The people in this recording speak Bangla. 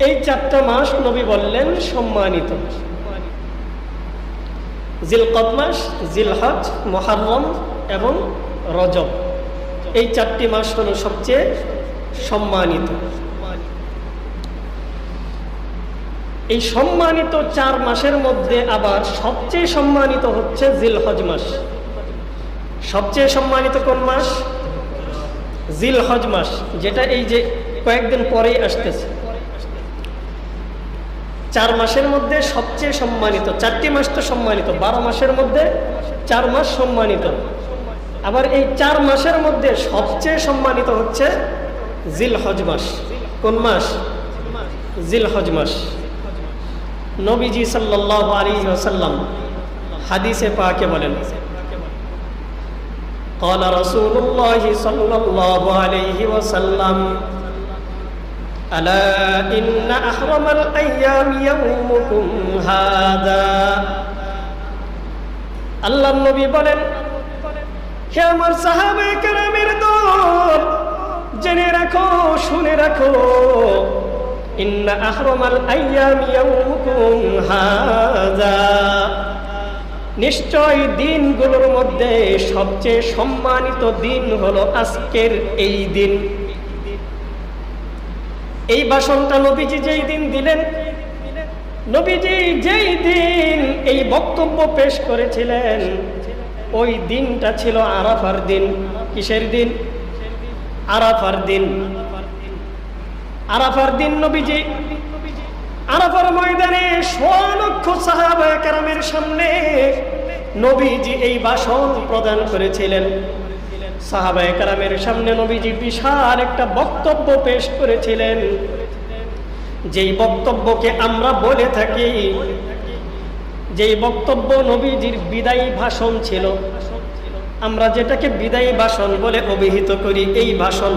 এই 4টা মাস নবী বললেন সম্মানিত। জিলকদ মাস, জিলহজ, মুহররম এবং রজব, এই 4টি মাস হলো সবচেয়ে সম্মানিত। এই সম্মানিত 4 মাসের মধ্যে আবার সবচেয়ে সম্মানিত হচ্ছে জিলহজ মাস। সবচেয়ে সম্মানিত কোন মাস? জিলহজ মাস, যেটা এই যে কয়েকদিন পরেই আসতেছে। 4 মাসের মধ্যে সবচেয়ে সম্মানিত, 4টি মাস তো সম্মানিত, 12 মাসের মধ্যে 4 মাস সম্মানিত। আবার এই 4 মাসের মধ্যে সবচেয়ে সম্মানিত হচ্ছে জিলহজ মাস। কোন মাস? জিলহজ মাস। নবীজি সাল্লাল্লাহু আলাইহি ওয়াসাল্লাম হাদিসে পাকে বলেন, قال رسول الله صلى الله عليه وسلم ألا إن أحرم الأيام يومكم هذا। আল্লাহ নবী বলেন, হে আমার সাহাবায়ে কেরামের দল, জেনে রাখো, শুনে রাখো, ইন্না আহরামাল আইয়াম ইয়াউমুকুম হাযা, নিশ্চয় দিনগুলোর মধ্যে সবচেয়ে সম্মানিত দিন হলো আজকের এই দিন। এই ভাষণটা নবীজি যেই দিন দিলেন, নবীজি যেই দিন এই বক্তব্য পেশ করেছিলেন, ওই দিনটা ছিল আরাফার দিন। কিসের দিন? আরাফার দিন। আরাফার দিন নবীজি আরাফার ময়দানে লক্ষ সাহাবায়ে কেরামের সামনে নবীজি এই ভাষণ প্রদান করেছিলেন। সাহাবায়ে কেরামের সামনে নবীজি বিশাল একটা বক্তব্য পেশ করেছিলেন, যেই বক্তব্যকে আমরা বলে থাকি, যেই বক্তব্য নবীজির বিদায়ী ভাষণ ছিল, আমরা যেটাকে বিদায়ী ভাষণ বলে অভিহিত করি, এই ভাষণ